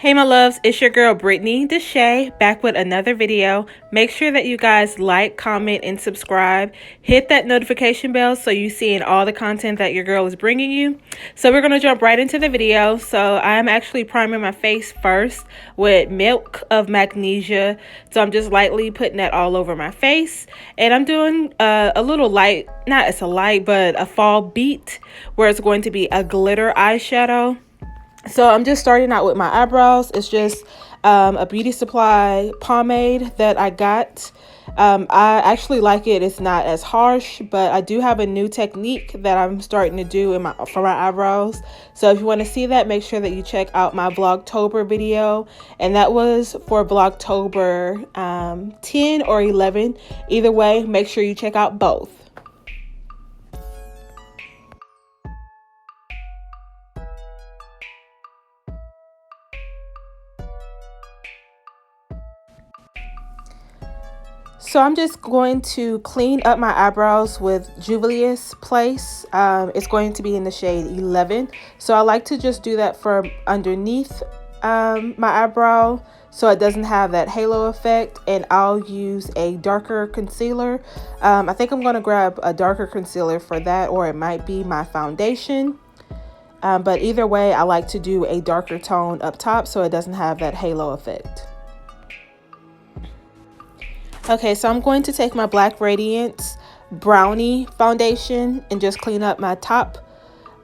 Hey my loves, it's your girl Brittney.Dashay back with another video. Make sure that you guys like, comment, and subscribe. Hit that notification bell so you see all the content that your girl is bringing you. So we're going to jump right into the video. So I'm actually priming my face first with Milk of Magnesia. So I'm just lightly putting that all over my face. And I'm doing a little light, not as a light, but a fall beat where it's going to be a glitter eyeshadow. So I'm just starting out with my eyebrows. It's just a beauty supply pomade that I got. I actually like it. It's not as harsh, but I do have a new technique that I'm starting to do for my eyebrows. So if you want to see that, make sure that you check out my Vlogtober video. And that was for Vlogtober 10 or 11. Either way, make sure you check out both. So I'm just going to clean up my eyebrows with Juvia's Place. It's going to be in the shade 11. So I like to just do that for underneath my eyebrow so it doesn't have that halo effect. And I'll use a darker concealer. I think I'm going to grab a darker concealer for that, or it might be my foundation. But either way, I like to do a darker tone up top so it doesn't have that halo effect. Okay, so I'm going to take my Black Radiance Brownie foundation and just clean up my top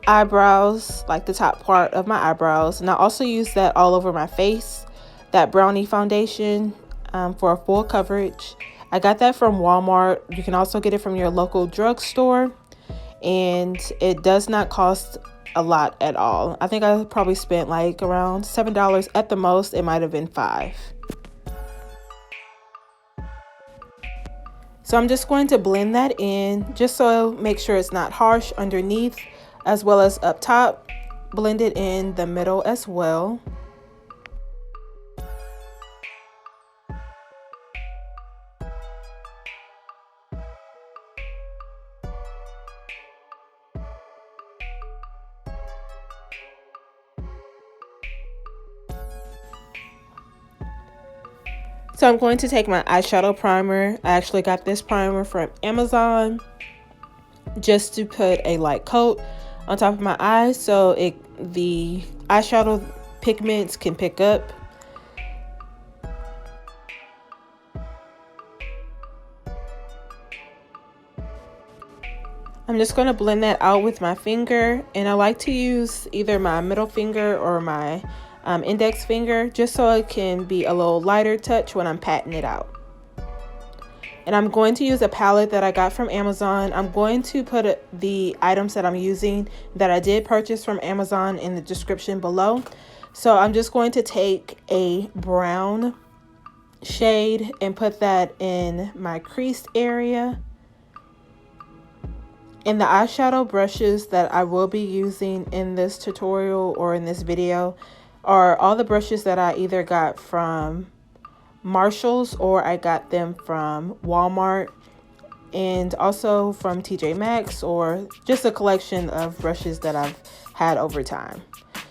eyebrows, like the top part of my eyebrows. And I also use that all over my face, that Brownie foundation, for a full coverage. I got that from Walmart. You can also get it from your local drugstore. And it does not cost a lot at all. I think I probably spent like around $7 at the most. It might have been $5. So I'm just going to blend that in just so make sure it's not harsh underneath as well as up top. Blend it in the middle as well. So I'm going to take my eyeshadow primer. I actually got this primer from Amazon just to put a light coat on top of my eyes so the eyeshadow pigments can pick up. I'm just going to blend that out with my finger, and I like to use either my middle finger or my index finger just so it can be a little lighter touch when I'm patting it out. And I'm going to use a palette that I got from Amazon. I'm going to put the items that I'm using that I did purchase from Amazon in the description below. So I'm just going to take a brown shade and put that in my creased area. And the eyeshadow brushes that I will be using in this tutorial or in this video are all the brushes that I either got from Marshall's or I got them from Walmart, and also from TJ Maxx, or just a collection of brushes that I've had over time.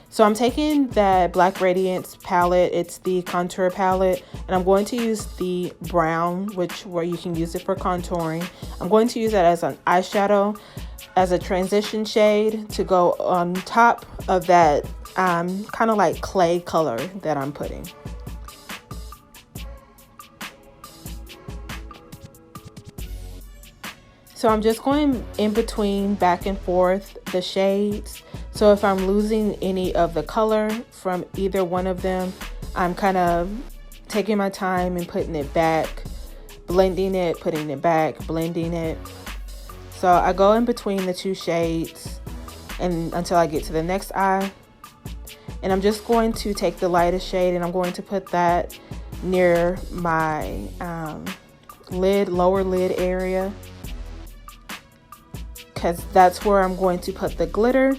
So I'm taking that Black Radiance palette, it's the contour palette, and I'm going to use the brown, where you can use it for contouring. I'm going to use that as an eyeshadow, as a transition shade to go on top of that kind of like clay color that I'm putting. So I'm just going in between, back and forth, the shades. So if I'm losing any of the color from either one of them, I'm kind of taking my time and putting it back, blending it, putting it back, blending it. So I go in between the two shades and until I get to the next eye. And I'm just going to take the lightest shade and I'm going to put that near my lower lid area, because that's where I'm going to put the glitter.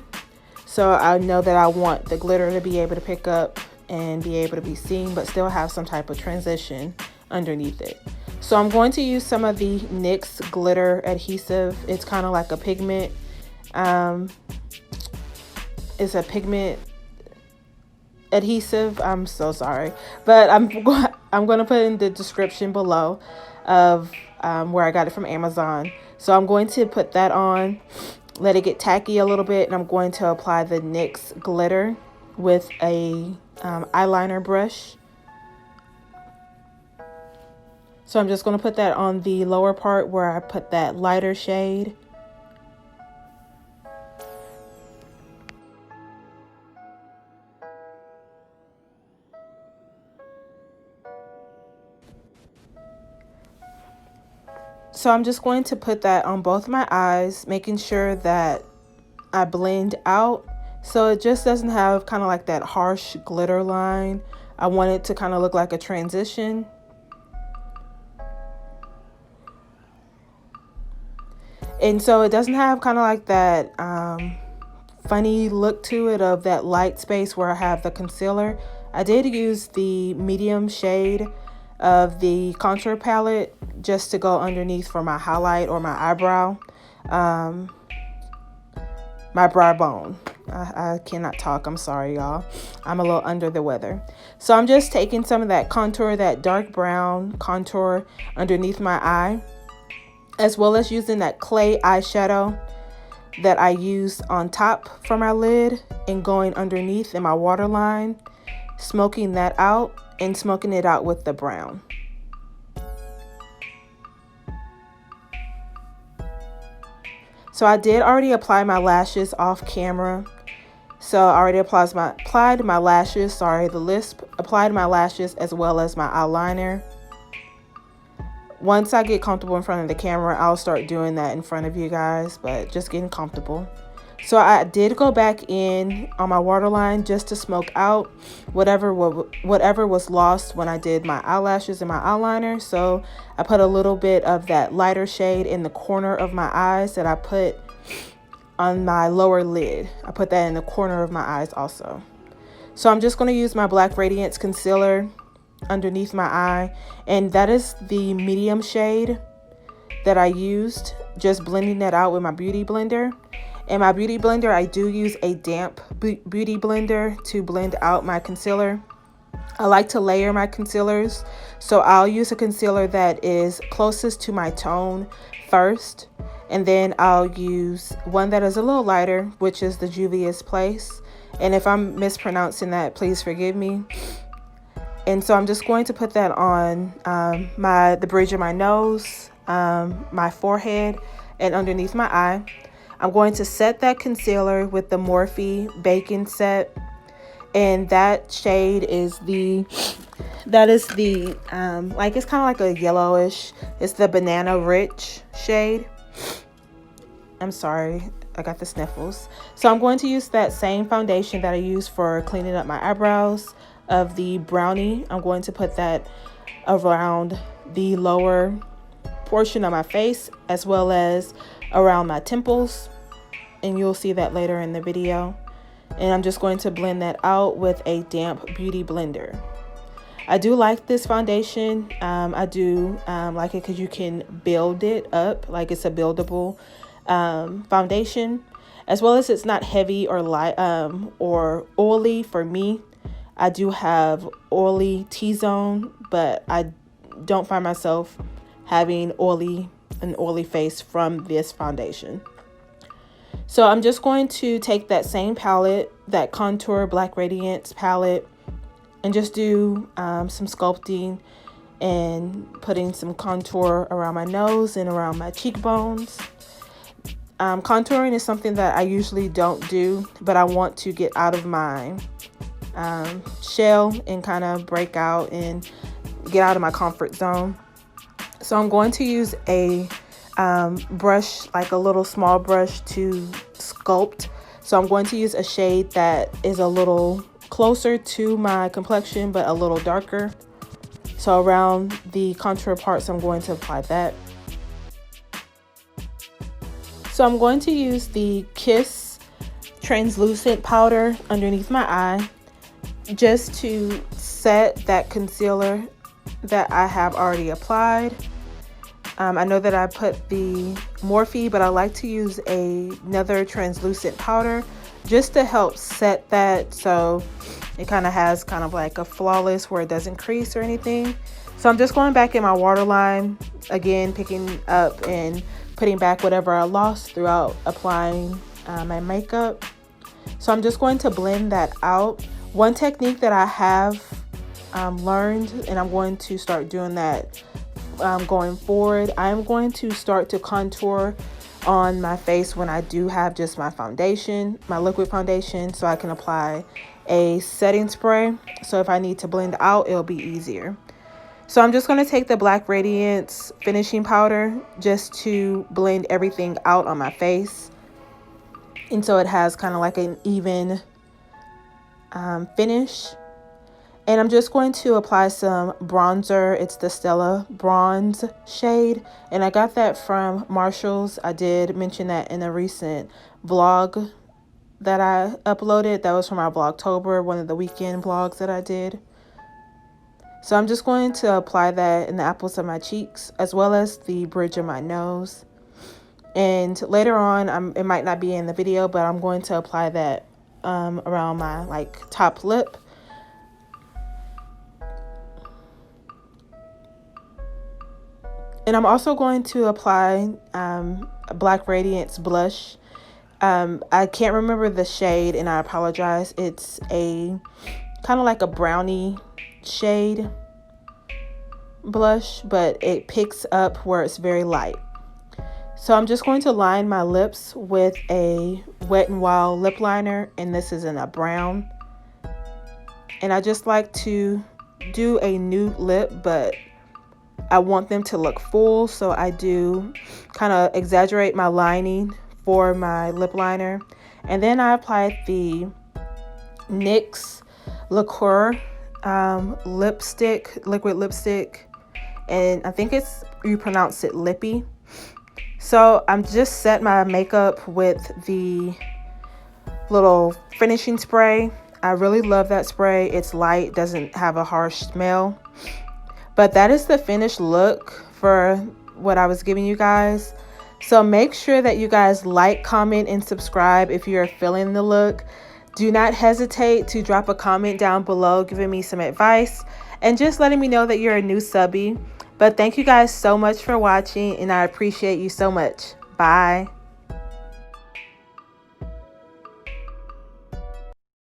So I know that I want the glitter to be able to pick up and be able to be seen, but still have some type of transition underneath it. So I'm going to use some of the NYX glitter adhesive. It's kind of like a pigment. It's a pigment adhesive. I'm so sorry, but I'm going to put in the description below of where I got it from Amazon. So I'm going to put that on, let it get tacky a little bit, and I'm going to apply the NYX glitter with a eyeliner brush. So I'm just going to put that on the lower part where I put that lighter shade. So I'm just going to put that on both my eyes, making sure that I blend out so it just doesn't have kind of like that harsh glitter line. I want it to kind of look like a transition. And so it doesn't have kind of like that funny look to it of that light space where I have the concealer. I did use the medium shade of the contour palette just to go underneath for my highlight or my eyebrow, my brow bone. I cannot talk, I'm sorry y'all, I'm a little under the weather. So I'm just taking some of that contour, that dark brown contour underneath my eye, as well as using that clay eyeshadow that I used on top for my lid and going underneath in my waterline, smoking that out and smoking it out with the brown. So I did already apply my lashes off camera. So I already applied my lashes, sorry, the lisp, applied my lashes as well as my eyeliner. Once I get comfortable in front of the camera, I'll start doing that in front of you guys, but just getting comfortable. So I did go back in on my waterline just to smoke out whatever was lost when I did my eyelashes and my eyeliner. So I put a little bit of that lighter shade in the corner of my eyes that I put on my lower lid. I put that in the corner of my eyes also. So I'm just going to use my Black Radiance concealer underneath my eye, and that is the medium shade that I used, just blending that out with my beauty blender. And my beauty blender, I do use a damp beauty blender to blend out my concealer. I like to layer my concealers, so I'll use a concealer that is closest to my tone first, and then I'll use one that is a little lighter, which is the Juvia's Place. And if I'm mispronouncing that, please forgive me. And so I'm just going to put that on the bridge of my nose, my forehead, and underneath my eye. I'm going to set that concealer with the Morphe Bacon Set, and that shade is like, it's kind of like a yellowish, it's the Banana Rich shade. I'm sorry, I got the sniffles. So I'm going to use that same foundation that I used for cleaning up my eyebrows of the Brownie. I'm going to put that around the lower portion of my face as well as around my temples, and you'll see that later in the video. And I'm just going to blend that out with a damp beauty blender. I do like this foundation. I do like it because you can build it up, like it's a buildable foundation, as well as it's not heavy or light or oily for me. I do have oily T-zone, but I don't find myself having an oily face from this foundation. So I'm just going to take that same palette, that Contour Black Radiance palette, and just do some sculpting and putting some contour around my nose and around my cheekbones. Contouring is something that I usually don't do, but I want to get out of my shell and kind of break out and get out of my comfort zone. So I'm going to use a brush, like a little small brush, to sculpt. So I'm going to use a shade that is a little closer to my complexion but a little darker. So around the contour parts, I'm going to apply that. So I'm going to use the Kiss translucent powder underneath my eye just to set that concealer that I have already applied. I know that I put the Morphe, but I like to use another translucent powder just to help set that, so It kind of has kind of like a flawless where it doesn't crease or anything. So I'm just going back in my waterline again, picking up and putting back whatever I lost throughout applying my makeup. So I'm just going to blend that out. One technique that I have learned, and I'm going to start doing that going forward, I'm going to start to contour on my face when I do have just my foundation, my liquid foundation, so I can apply a setting spray. So if I need to blend out, it'll be easier. So I'm just going to take the Black Radiance finishing powder just to blend everything out on my face. And so it has kind of like an even finish. And I'm just going to apply some bronzer. It's the Stella Bronze shade. And I got that from Marshall's. I did mention that in a recent vlog that I uploaded. That was from our Vlogtober, one of the weekend vlogs that I did. So I'm just going to apply that in the apples of my cheeks as well as the bridge of my nose. And later on, it might not be in the video, but I'm going to apply that around my like top lip. And I'm also going to apply a Black Radiance blush. I can't remember the shade and I apologize. It's a kind of like a brownie shade blush, but it picks up where it's very light. So I'm just going to line my lips with a Wet n Wild lip liner, and this is in a brown. And I just like to do a nude lip, but I want them to look full, so I do kind of exaggerate my lining for my lip liner. And then I applied the NYX Liqueur lipstick, liquid lipstick, and I think you pronounce it lippy. So I'm just set my makeup with the little finishing spray. I really love that spray. It's light, doesn't have a harsh smell. But that is the finished look for what I was giving you guys. So make sure that you guys like, comment, and subscribe if you're feeling the look. Do not hesitate to drop a comment down below giving me some advice and just letting me know that you're a new subby. But thank you guys so much for watching, and I appreciate you so much. Bye.